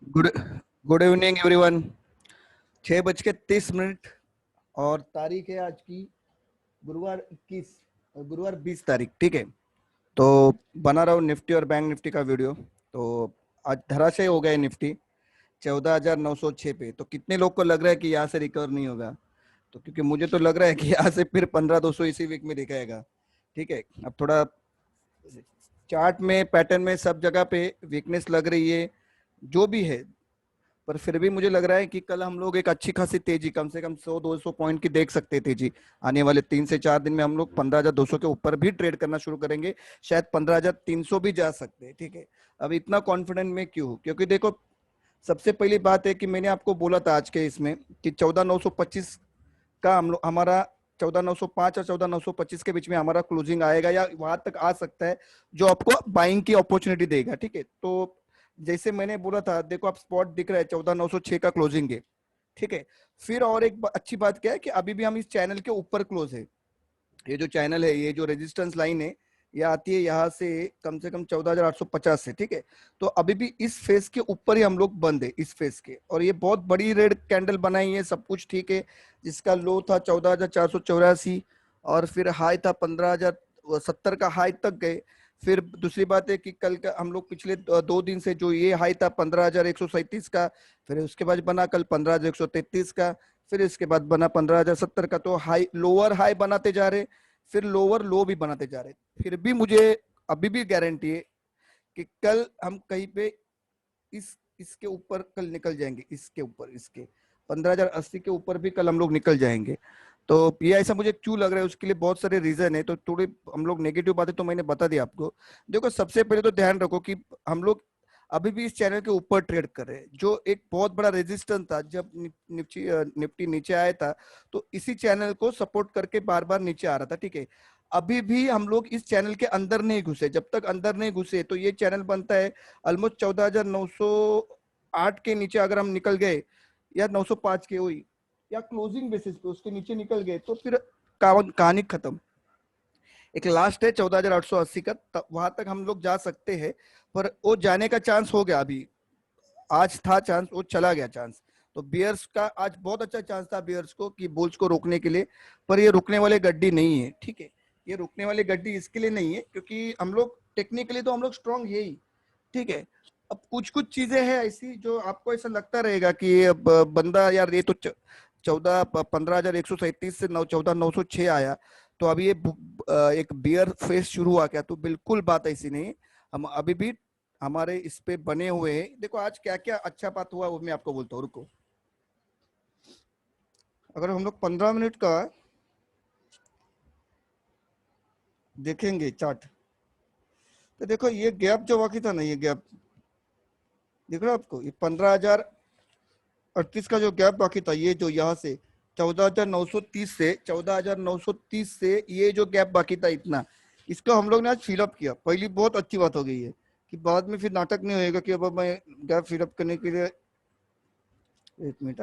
Good good evening everyone. 6:30 और तारीख है आज की गुरुवार 21 और गुरुवार 20 तारीख। ठीक है, तो बना रहा हूँ निफ्टी और बैंक निफ्टी का वीडियो। तो आज धराशय हो गया निफ्टी 14,906 पे। तो कितने लोग को लग रहा है कि यहाँ से रिकवर नहीं होगा? तो क्योंकि मुझे तो लग रहा है कि यहाँ से फिर 15,200 इसी वीक में दिखाएगा। ठीक है, अब थोड़ा चार्ट में पैटर्न में सब जगह पे वीकनेस लग रही है जो भी है, पर फिर भी मुझे लग रहा है कि कल हम लोग एक अच्छी खासी तेजी, कम से कम 100-200 पॉइंट की देख सकते हैं तेजी। आने वाले 3 से 4 दिन में हम लोग 15,200 के ऊपर भी ट्रेड करना शुरू करेंगे, शायद 15,300 भी जा सकते हैं। ठीक है, अब इतना कॉन्फिडेंट में क्यों? क्योंकि देखो, सबसे पहली बात है कि मैंने आपको बोला था आज के इसमें कि 14,925 का हम लोग हमारा 14,905 और 14,925 के बीच में हमारा क्लोजिंग आएगा या वहां तक आ सकता है, जो आपको बाइंग की अपॉर्चुनिटी देगा। ठीक है, तो जैसे मैंने बोला था, देखो आप स्पॉट दिख रहा है 14,906 का क्लोजिंग है। ठीक है, फिर और एक अच्छी बात क्या है कि अभी भी हम इस चैनल के ऊपर क्लोज है। ये जो चैनल है, ये जो रेजिस्टेंस लाइन है, ये आती है यहाँ से कम 14,850 से। ठीक है, तो अभी भी इस फेस के ऊपर ही हम लोग बंद है, इस फेस के। और ये बहुत बड़ी रेड कैंडल बनाई है, सब कुछ ठीक है। जिसका लो था 14,484 और फिर हाई था 15,070 का हाई तक गए। फिर दूसरी बात है कि कल का हम लोग पिछले 2 दिन से जो ये हाई था 15,137 का, फिर उसके बाद बना कल 15,133 का, फिर इसके बाद बना 15,070 का। तो हाई लोअर हाई बनाते जा रहे, फिर लोअर लो भी बनाते जा रहे। फिर भी मुझे अभी भी गारंटी है कि कल हम कहीं पे इसके ऊपर कल निकल जाएंगे, इसके ऊपर, इसके 15,080 के ऊपर भी कल हम लोग निकल जाएंगे। तो ये ऐसा मुझे क्यों लग रहा है, उसके लिए बहुत सारे रीजन है। तो थोड़ी हम लोग नेगेटिव बातें तो मैंने बता दी आपको। देखो, सबसे पहले तो ध्यान रखो कि हम लोग अभी भी इस चैनल के ऊपर ट्रेड कर रहे हैं। जो एक बहुत बड़ा रेजिस्टेंस था जब निफ्टी नीचे आया था, तो इसी चैनल को सपोर्ट करके बार बार नीचे आ रहा था। ठीक है, अभी भी हम लोग इस चैनल के अंदर नहीं घुसे। जब तक अंदर नहीं घुसे तो ये चैनल बनता है ऑलमोस्ट 14,908 के नीचे अगर हम निकल गए, या 905 के हुई, या क्लोजिंग बेसिस पे उसके नीचे निकल गए, तो फिर कहानी खत्म। एक लास्ट है 14,880 का, वहां तक हम लोग जा सकते हैं। पर वो जाने का चांस हो गया अभी, आज था चांस, वो चला गया चांस। तो बियर्स का आज बहुत अच्छा चांस था बियर्स को कि बुल्स को रोकने के लिए, पर ये रुकने वाले गड्डी नहीं है। ठीक है, ये रुकने वाली गड्डी इसके लिए नहीं है क्योंकि हम लोग टेक्निकली तो हम लोग स्ट्रांग है ही। ठीक है, अब कुछ कुछ चीजें हैं ऐसी जो आपको ऐसा लगता रहेगा कि अब बंदा यार ये तो 15,137 से 14,906 आया, तो अभी ये एक बियर फेस शुरू हुआ क्या? तो बिल्कुल बात ऐसी नहीं। हम अभी भी हमारे इस पे बने हुए हैं। देखो आज क्या क्या अच्छा बात हुआ वो मैं आपको बोलता हूँ, रुको। अगर हम लोग 15 मिनट का देखेंगे चार्ट, तो देखो ये गैप जो बाकी था ना, ये गैप दिख रहा है आपको? ये 15,038 का जो गैप बाकी था, ये जो यहाँ से 14,930 से 14,930 से ये जो गैप बाकी था इतना, इसको हम लोग ने आज फिलअप किया। पहली बहुत अच्छी बात हो गई है कि बाद में फिर नाटक नहीं होएगा कि अब मैं गैप फिलअप करने के लिए, एक मिनट।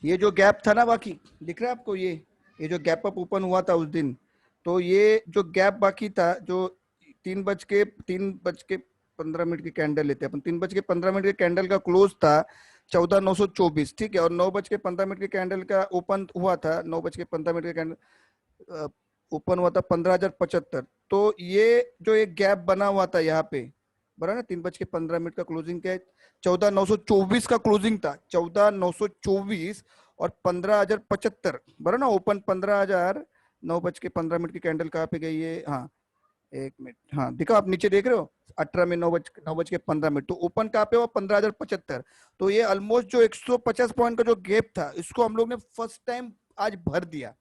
ये जो गैप था ना बाकी, दिख रहा है आपको? ये जो गैप अप ओपन हुआ था उस दिन, तो ये जो गैप बाकी था, जो 3:15 की कैंडल लेते हैं अपन, 3:15 के कैंडल का क्लोज था 14,924। ठीक है, और 9:15 के कैंडल का ओपन हुआ था, 9:15 के कैंडल ओपन हुआ था 15,075। तो ये जो एक गैप बना हुआ था यहाँ पे, बराबर ना, 3:15 का क्लोजिंग क्या है, 14,924 का क्लोजिंग था, 14,924 और 15,075, बराबर ना। ओपन 15,000, 9:15 की कैंडल कहाँ पे गई है? हाँ, एक मिनट, हाँ दिखा, आप नीचे देख रहे हो 18 में 9:15, तो ओपन कहाँ पे हुआ? 15,075। तो ये ऑलमोस्ट जो 150 पॉइंट का जो गैप था, इसको हम लोग ने फर्स्ट टाइम आज भर दिया।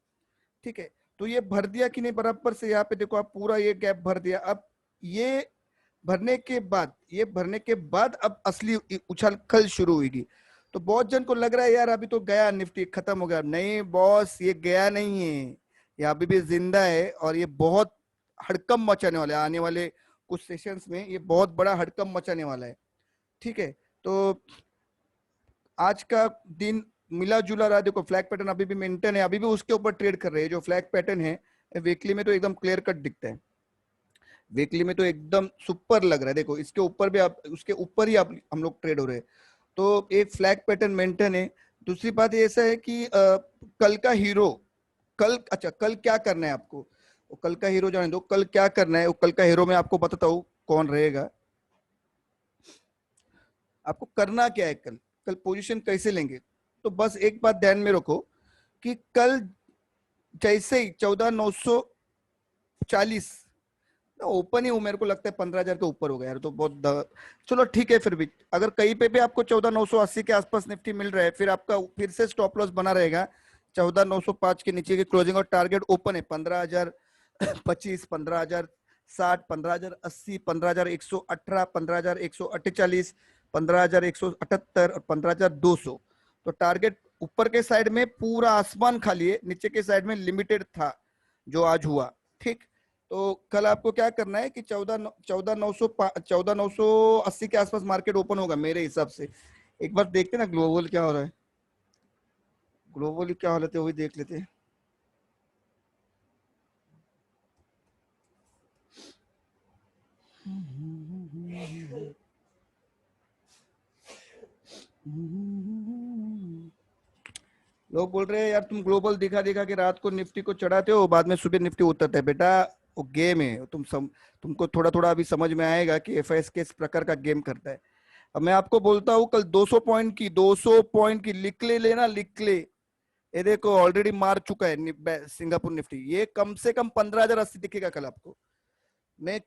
ठीक है, तो ये भर दिया कि नहीं बराबर से? यहाँ पे देखो आप, पूरा ये गैप भर दिया। अब ये भरने के बाद अब असली उछल खल शुरू होगी। तो बहुत जन को लग रहा है यार अभी तो गया निफ्टी, खत्म हो गया। नहीं बॉस, ये गया नहीं है, ये अभी भी जिंदा है और ये बहुत हड़कम मचाने वाला है। आने वाले कुछ सेशंस में ये बहुत बड़ा हड़कम मचाने वाला है। ठीक है, तो आज का दिन मिला जुला रहा। देखो फ्लैग पैटर्न अभी भी मेंटेन है, अभी भी उसके ऊपर ट्रेड कर रहे हैं। जो फ्लैग पैटर्न है वीकली में तो एकदम क्लियर कट दिखता है, वीकली में तो एकदम सुपर लग रहा है। देखो इसके ऊपर भी आप, उसके ऊपर ही आप हम लोग ट्रेड हो रहे हैं, तो एक फ्लैग पैटर्न मेंटेन है। दूसरी बात ये ऐसा है कि कल का हीरो, कल अच्छा कल क्या करना है आपको, वो कल का हीरो जाने दो, कल क्या करना है वो कल का हीरो मैं आपको बताता हूँ कौन रहेगा। आपको करना क्या है, कल कल पोजीशन कैसे लेंगे, तो बस एक बात ध्यान में रखो कि कल जैसे ही 14,940 ओपन ही हूं, मेरे को लगता है 15,000 के ऊपर हो गया यार, तो बहुत चलो ठीक है। फिर भी अगर कहीं पे भी आपको 14,980 के आसपास निफ्टी मिल रहा है, फिर आपका फिर से स्टॉप लॉस बना रहेगा 14,905 के नीचे की क्लोजिंग, और टारगेट ओपन है 15,025, 15,060, 15,080, 15,118, 15,148, 15,178 और 15,200। तो टारगेट ऊपर के साइड में पूरा आसमान खाली है, नीचे के साइड में लिमिटेड था जो आज हुआ, ठीक। तो कल आपको क्या करना है कि 14,980 के आसपास मार्केट ओपन होगा मेरे हिसाब से। एक बार देखते ना ग्लोबल क्या हो रहा है, ग्लोबली क्या हालत है वो भी देख लेते हैं। लोग बोल रहे हैं यार तुम ग्लोबल दिखा दिखा के रात को निफ्टी को चढ़ाते हो, बाद में सुबह निफ्टी उतरता है। बेटा वो गेम है, तुमको थोड़ा थोड़ा अभी समझ में आएगा कि एफआईएस किस प्रकार का गेम करता है। अब मैं आपको बोलता हूँ कल 200 पॉइंट की, 200 पॉइंट की लिख ले लेना, लिख ले। ये देखो ऑलरेडी मार चुका है सिंगापुर निफ्टी, ये कम से कम 15,080 दिखेगा कल आपको। मैं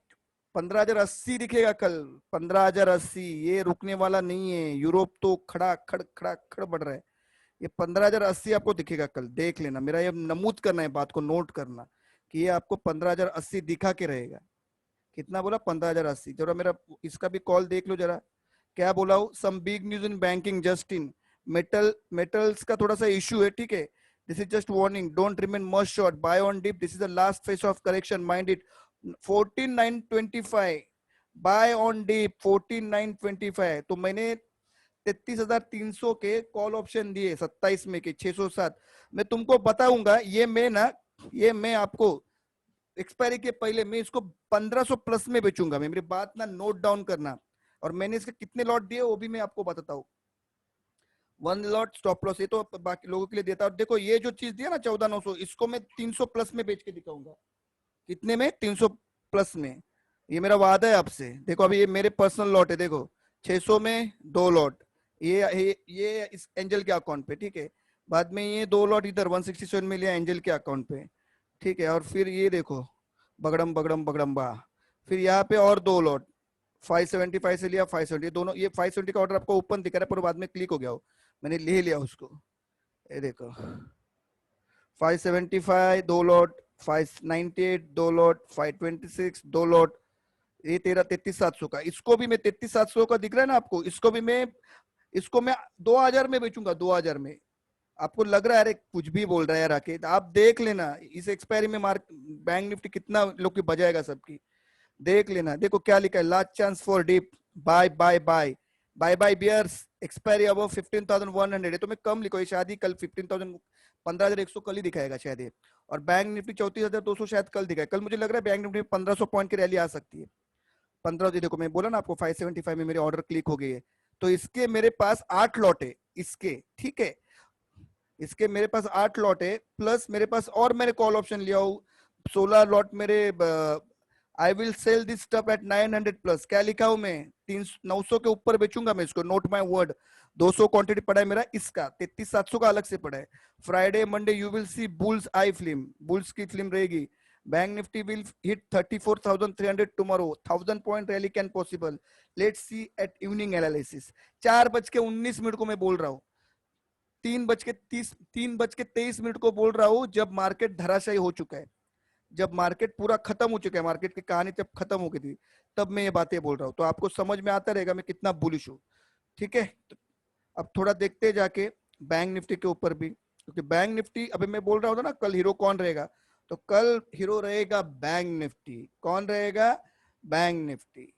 15,080 दिखेगा कल, 15,080, ये रुकने वाला नहीं है। यूरोप तो खड़ा खड़ खड़ा खड़ बढ़ रहा है, ये 15,080 आपको दिखेगा कल, देख लेना। मेरा ये नमूद करना है, बात को नोट करना कि ये आपको 15,080 दिखा के रहेगा। कितना बोला, 15,080। जरा मेरा इसका भी कॉल देख लो जरा, क्या बोला हूँ। Some big news in banking just in, metals का थोड़ा सा इश्यू है, ठीक है। This is just warning, don't remain much short, buy on dip, this is the last phase of correction, mind it. 14,925 buy on dip, 14,925। तो मैंने 33,300 के call option दिए 27 में के 607। मैं तुमको बताऊंगा, ये मैं आपको एक्सपायरी के पहले मैं इसको 1,500 प्लस में बेचूंगा। मैं, मेरी बात ना नोट डाउन करना, और मैंने इसके कितने लॉट दिए वो भी मैं आपको बताता हूँ। 1 लॉट स्टॉप लॉस ये तो बाकी लोगों के लिए देता, और देखो ये जो चीज दिया ना 14,900, इसको मैं 300 प्लस में बेच के दिखाऊंगा। कितने में, 300 प्लस में। ये मेरा वादा है आपसे। देखो अभी ये मेरे पर्सनल लॉट है, देखो 600 में 2 लॉट, ये इस एंजल के अकाउंट पे, ठीक है। बाद में ये 2 लॉट इधर 167 में लिया एंजल के अकाउंट पे, ठीक है। और फिर ये देखो बगड़म बगड़म बगड़म बा, फिर यहाँ पे और 2 लॉट 575 से लिया 570, दोनों ये 570 का ऑर्डर आपको ओपन दिख रहा है, पर बाद में क्लिक हो गया हो, मैंने ले लिया उसको। ये देखो 575 2 लॉट, 598 2 लॉट, 526 2 लॉट, ये तेरा 33,700 का। इसको भी मैं 33,700 का दिख रहा है ना आपको, इसको मैं 2,000 में बेचूंगा, 2,000 में। आपको लग रहा है अरे कुछ भी बोल रहा है यार राकेश, आप देख लेना इस एक्सपायरी में बैंक निफ्टी कितना लोग की बजाएगा सबकी, देख लेना। देखो क्या लिखा है, last chance for dip, buy buy buy buy buy bears, expiry अब 15,100 है। तो मैं कम लिखो, ये शायद ही कल 15,000 15,100 कल ही दिखाएगा शायद ये। और बैंक निफ्टी 34,200 शायद कल दिखाएगा। कल मुझे लग रहा है बैंक निफ्टी 1,500 पॉइंट की रैली आ सकती है। 15, देखो मैं बोला ना आपको 575 में मेरे ऑर्डर क्लिक हो गई है, तो इसके मेरे पास 8 लॉट है इसके, ठीक है। इसके मेरे पास 8 लॉट है, प्लस मेरे पास और मैंने कॉल ऑप्शन लिया हूँ 16 लॉट मेरे। I will sell this stuff at 900 plus, क्या लिखा हूं मैं, 900 के ऊपर बेचूंगा मैं इसको, नोट माय वर्ड। 200 क्वांटिटी पड़ा है मेरा इसका, 33,700 का अलग से पड़ा है। Friday Monday you will see bulls आई फिल्म, बुल्स की फिल्म रहेगी। Bank Nifty will hit 34,300 tomorrow, 1,000 point rally can possible, let's see at evening analysis. 4:19 को मैं बोल रहा हूँ, 3:23 को बोल रहा हूँ, जब मार्केट धराशायी हो चुका है, जब मार्केट पूरा खत्म हो चुका है, मार्केट की कहानी जब खत्म हो गई थी, तब मैं ये बातें बोल रहा हूँ। तो आपको समझ में आता रहेगा मैं कितना बुलिश हूँ, ठीक है। तो अब थोड़ा देखते जाके बैंक निफ्टी के ऊपर भी, क्योंकि बैंक निफ्टी अभी मैं बोल रहा हूँ ना कल हीरो कौन रहेगा, तो कल हीरो रहेगा बैंक निफ्टी। कौन रहेगा, बैंक निफ्टी।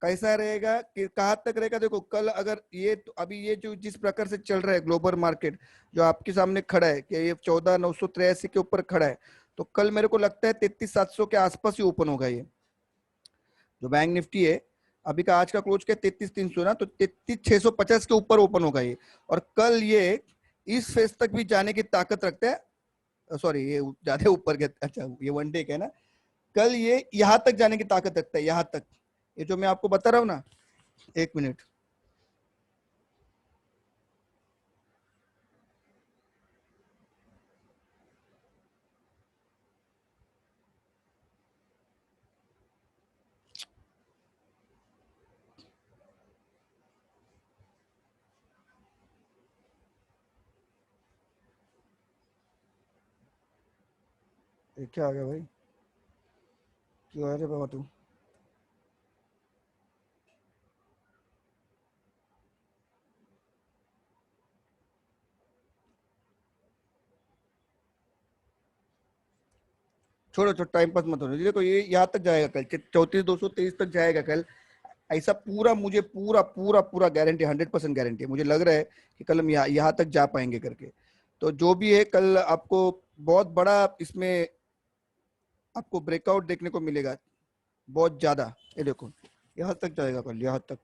कैसा रहेगा कि कहाँ तक रहेगा, देखो कल अगर ये तो अभी ये जो जिस प्रकार से चल रहा है ग्लोबल मार्केट, जो आपके सामने खड़ा है कि ये 14,983 के ऊपर खड़ा है, तो कल मेरे को लगता है 33,700 के आसपास ही ओपन होगा ये जो बैंक निफ्टी है। अभी का आज का क्लोज क्या 33,300 ना, तो 33,650 के ऊपर ओपन होगा ये। और कल ये इस फेज तक भी जाने की ताकत रखता है। सॉरी, ये ज्यादा ऊपर के, अच्छा ये वन डे का है ना। कल ये यहां तक जाने की ताकत रखता है, यहां तक, ये जो मैं आपको बता रहा हूं ना। एक मिनट, ये क्या आ गया भाई, क्यों आ रहे बाबा तू। छोड़ो छोड़ो, टाइम पास मत होने, देखो ये यहाँ तक जाएगा कल, 34,223 तक जाएगा कल। ऐसा पूरा मुझे पूरा पूरा पूरा गारंटी, 100% गारंटी है, मुझे लग रहा है कि कल हम यहाँ तक जा पाएंगे करके। तो जो भी है कल आपको बहुत बड़ा इसमें आपको ब्रेकआउट देखने को मिलेगा, बहुत ज्यादा। ये देखो यहाँ तक जाएगा कल, यहाँ तक।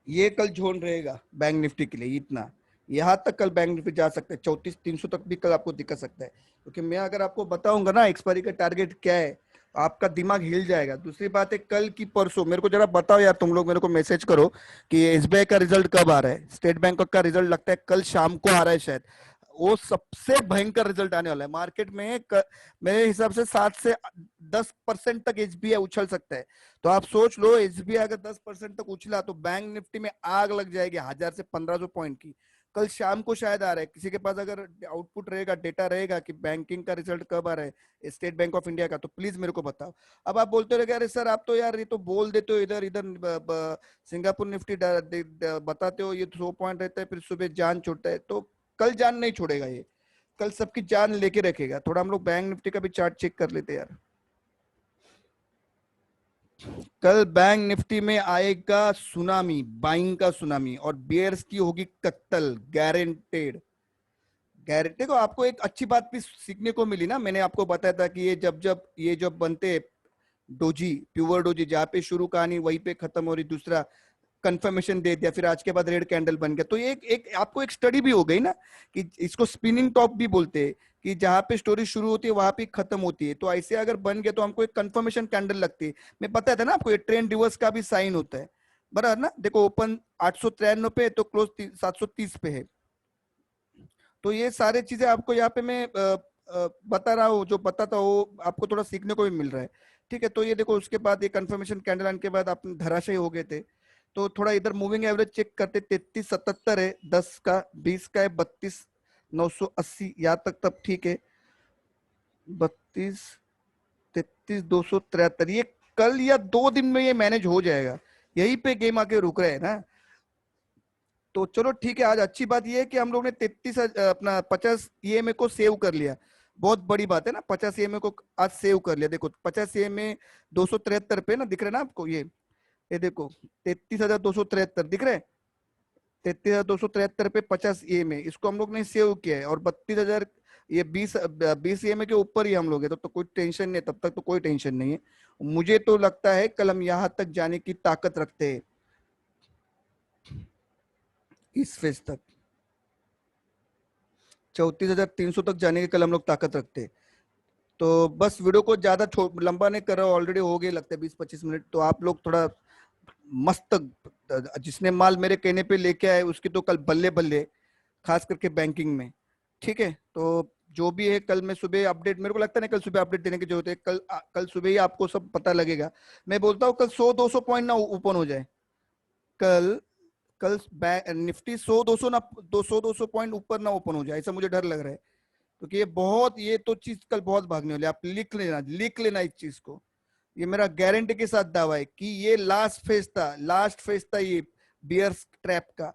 ये कल जोन रहेगा बैंक निफ्टी के लिए इतना, यहाँ तक कल बैंक निफ्टी जा सकता है, 34,300 तक भी कल आपको दिक्कत सकता है। क्योंकि मैं अगर आपको बताऊंगा ना एक्सपायरी का टारगेट क्या है, तो आपका दिमाग हिल जाएगा। दूसरी बात है, कल की परसों मेरे को जरा बताओ यार, तुम लोग मेरे को मैसेज करो कि एसबीआई का रिजल्ट कब आ रहा है। स्टेट बैंक का रिजल्ट लगता है कल शाम को आ रहा है शायद। वो सबसे भयंकर रिजल्ट आने वाला है मार्केट में। मेरे हिसाब से 7 से 10% तक एसबीआई उछल सकता है। तो आप सोच लो, एसबीआई अगर 10% तक उछला तो बैंक निफ्टी में आग लग जाएगी 1,000 से 1,500 पॉइंट की। कल शाम को शायद आ रहा है, किसी के पास अगर आउटपुट रहेगा, डेटा रहेगा कि बैंकिंग का रिजल्ट कब आ रहा है स्टेट बैंक ऑफ इंडिया का, तो प्लीज मेरे को बताओ। अब आप बोलते रहे अरे सर आप तो यार ये तो बोल देते हो, इधर इधर सिंगापुर निफ्टी बताते हो, ये 100 पॉइंट रहता है फिर सुबह जान छूटता है। तो कल जान नहीं छोड़ेगा ये, कल सबकी जान लेके रखेगा। थोड़ा हम लोग बैंक निफ्टी का भी चार्ट चेक कर लेते हैं यार। कल बैंक निफ्टी में आएगा सुनामी, बाइंग का सुनामी, और बियर्स की होगी कत्तल, गारंटेड। गारंटी को आपको एक अच्छी बात भी सीखने को मिली ना, मैंने आपको बताया था कि ये जब जब ये जब बनते डोजी, प्योर डोजी, जहाँ पे शुरू कहानी वहीं पे खत्म हो रही, दूसरा कंफर्मेशन दे दिया, फिर आज के बाद रेड कैंडल बन गया। तो ये एक आपको एक स्टडी भी हो गई ना कि इसको स्पिनिंग टॉप भी बोलते हैं, कि जहां पे स्टोरी शुरू होती है वहां पे खत्म होती है। तो ऐसे अगर बन गया तो हमको एक कंफर्मेशन कैंडल लगती है। मैं बताया था ना आपको, ये ट्रेंड रिवर्स का भी साइन होता है, बराबर ना। देखो ओपन 893 पे है तो क्लोज 730 पे है। तो ये सारी चीजें आपको यहाँ पे मैं बता रहा हूँ, जो बताता हूँ आपको थोड़ा सीखने को भी मिल रहा है। ठीक है, तो ये देखो उसके बाद ये कंफर्मेशन कैंडल आने के बाद आप धराशायी हो गए थे। तो थोड़ा इधर मूविंग एवरेज चेक करते, 33,77 है, 10 का, 20 का है 32,980, यहाँ तक तब ठीक है। 32,33,273, ये कल या 2 दिन में ये मैनेज हो जाएगा, यही पे गेम आके रुक रहे हैं ना। तो चलो ठीक है, आज अच्छी बात ये है कि हम लोग ने 33 अपना 50 EMA को सेव कर लिया। बहुत बड़ी बात है ना, 50 EMA को आज सेव कर लिया। देखो 50 EMA 273 पे ना, दिख रहा है ना आपको, ये देखो 33,273 दिख रहा है। 33,273 पे 50 EMA, इसको हम लोग ने सेव किया है। और 32,000, ये 20 EMA के ऊपर ही हम लोग है, तो कोई टेंशन नहीं, तब तक तो कोई टेंशन नहीं है। मुझे तो लगता है कल हम यहाँ तक जाने की ताकत रखते हैं, इस फेज तक 34,300 तक जाने की कल हम लोग ताकत रखते हैं। तो बस वीडियो को ज्यादा लंबा नहीं कर रहा, ऑलरेडी हो गए लगता है 20-25 मिनट। तो आप लोग थोड़ा मस्त, जिसने माल मेरे कहने पे लेके आए उसकी तो कल बल्ले बल्ले, खास करके बैंकिंग में। ठीक है, तो जो भी है कल मैं सुबह अपडेट, मेरे को लगता है ना कल सुबह अपडेट देने की जरूरत है। कल सुबह ही आपको सब पता लगेगा। मैं बोलता हूँ कल 100-200 पॉइंट ना ओपन हो जाए। कल कल निफ्टी 100-200 ना, 200-200 पॉइंट ऊपर ना ओपन हो जाए, ऐसा मुझे डर लग रहा है। क्योंकि ये बहुत, ये तो चीज कल बहुत भागने वाली है। आप लिख लेना इस चीज को, ये मेरा गारंटी के साथ दावा है कि ये लास्ट फेज था ये बियर ट्रैप का।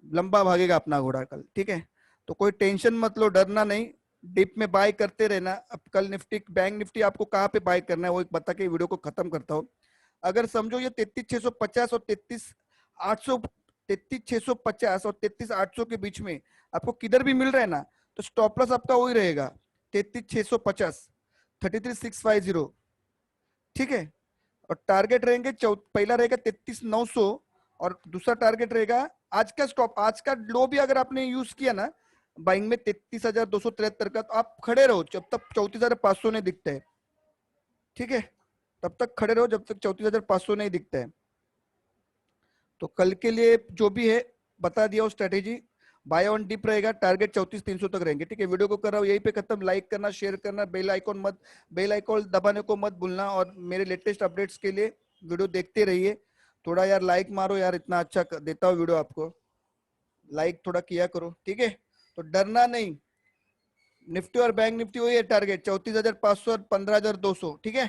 लंबा भागेगा अपना घोड़ा कल, ठीक है। तो कोई टेंशन मत लो, डरना नहीं, डिप में बाय करते रहना। अब कल निफ्टी बैंक निफ्टी आपको कहाँ पे बाय करना है वो एक बता के वीडियो को खत्म करता हूँ। अगर समझो ये 33,650 और 33,800, 33,650 और 33,800 के बीच में आपको किधर भी मिल रहा है ना, तो स्टॉप लॉस आपका वही रहेगा 33,650, 33,650, ठीक है। और टारगेट रहेंगे पहला रहेगा 33,900 और दूसरा टारगेट रहेगा आज का स्टॉप, आज का लो भी अगर आपने यूज किया ना बाइंग में 33,273 का, तो आप खड़े रहो जब तक 34,500 नहीं दिखता है, ठीक है। तब तक खड़े रहो जब तक 34,500 नहीं दिखता है। तो कल के लिए जो भी है बता दिया वो स्ट्रेटेजी। बाय ऑन डिप रहेगा, टारगेट 34,300 तक रहेंगे, ठीक है। वीडियो को कर रहा हूँ यहीं पे खत्म। लाइक करना, शेयर करना, बेल आइकॉन दबाने को मत भूलना। और मेरे लेटेस्ट अपडेट्स के लिए वीडियो देखते रहिए। थोड़ा यार लाइक मारो यार, इतना अच्छा देता हूँ वीडियो आपको, लाइक थोड़ा किया करो, ठीक है। तो डरना नहीं, निफ्टी और बैंक निफ्टी वही है टारगेट 34,500 और 15,200, ठीक है।